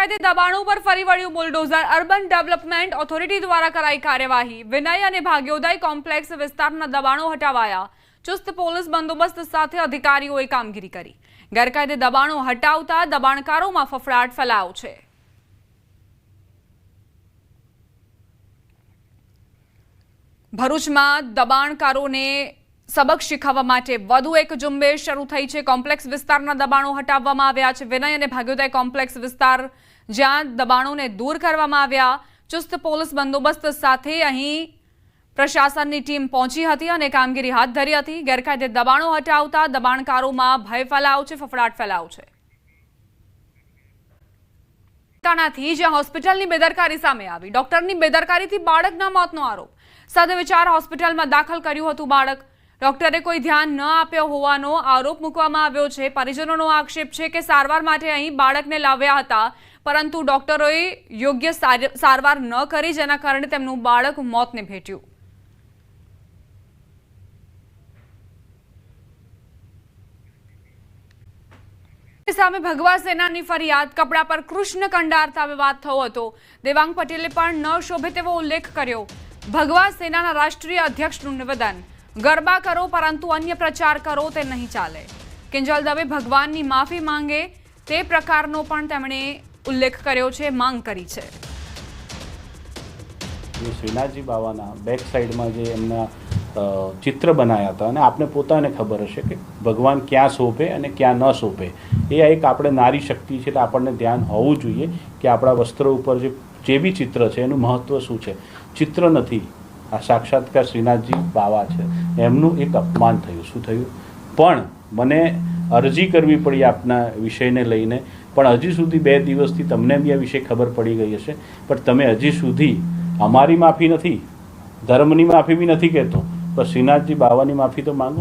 ગેરકાયદે દબાણો પર ફરી વળ્યું બુલડોઝર। અર્બન ડેવલપમેન્ટ ઓથોરિટી દ્વારા કરાઈ કાર્યવાહી। વિનય અને ભાગ્યોદય કોમ્પ્લેક્સ વિસ્તારના દબાણો હટાવાયા। ચુસ્ત પોલીસ બંદોબસ્ત સાથે અધિકારીઓએ કામગીરી કરી। ગેરકાયદે દબાણો હટાવતા દબાણકારોમાં ફફડાટ ફેલાયો છે। ભરૂચમાં દબાણકારોને सबक શીખવવા માટે વધુ એક ઝુંબેશ શરૂ થઈ છે। કોમ્પ્લેક્સ વિસ્તારના દબાણો હટાવવામાં આવ્યા છે। વિનય અને ભાગ્યોદય કોમ્પ્લેક્સ વિસ્તાર જ્યાં દબાણોને દૂર કરવામાં આવ્યા। ચુસ્ત પોલીસ બંદોબસ્ત સાથે અહીં પ્રશાસનની ટીમ પહોંચી હતી અને કામગીરી હાથ ધરી હતી। ગેરકાયદે દબાણો હટાવતા દબાણકારોમાં ભય ફેલાયો છે, ફફડાટ ફેલાયો છે। તાણાથી જ્યાં હોસ્પિટલની બેદરકારી સામે આવી। ડોક્ટરની બેદરકારીથી બાળકના મોતનો આરોપ। સદવિચાર હોસ્પિટલમાં દાખલ કર્યું હતું બાળક। ડોક્ટરે કોઈ ધ્યાન ન આપ્યો હોવાનો આરોપ મૂકવામાં આવ્યો છે। પરિજનોનો આક્ષેપ છે કે સારવાર માટે અહીં બાળકને લાવ્યા હતા, પરંતુ ડોક્ટરોએ યોગ્ય સારવાર ન કરી, જેના કારણે તેમનું બાળક મોતને ભેટ્યું। સામે ભગવા સેનાની ફરિયાદ। કપડા પર કૃષ્ણ કંડારતા વિવાદ થયો હતો। દેવાંગ પટેલે પણ ન શોભે તેવો ઉલ્લેખ કર્યો। ભગવા સેનાના રાષ્ટ્રીય અધ્યક્ષનું નિવેદન, ગરબા કરો પરંતુ અન્ય પ્રચાર કરો તે નહીં ચાલે। કિંજલ દવે ભગવાનની માફી માંગે તે પ્રકારનો પણ તેમણે ઉલ્લેખ કર્યો છે, માંગ કરી છે। શ્રીનાથજી બાવાના બેક સાઈડમાં જે એમના ચિત્ર બનાવ્યા હતા, અને આપને પોતાને ખબર હશે કે ભગવાન ક્યાં શોભે અને ક્યાં ન શોભે। એ એક આપણે નારી શક્તિ છે, એટલે આપણને ધ્યાન હોવું જોઈએ કે આપણા વસ્ત્રો ઉપર જે બી ચિત્ર છે એનું મહત્ત્વ શું છે। ચિત્ર નથી, આ સાક્ષાત્કાર શ્રીનાથજી બાવા છે। એમનું એક અપમાન થયું। શું થયું? પણ મને અરજી કરવી પડી આપના વિષયને લઈને, પણ હજી સુધી 2 દિવસથી તમને બી આ વિષય ખબર પડી ગઈ હશે, પણ તમે હજી સુધી અમારી માફી નથી, ધર્મની માફી બી નથી કહેતો, પણ શ્રીનાથજી બાવાની માફી તો માંગો।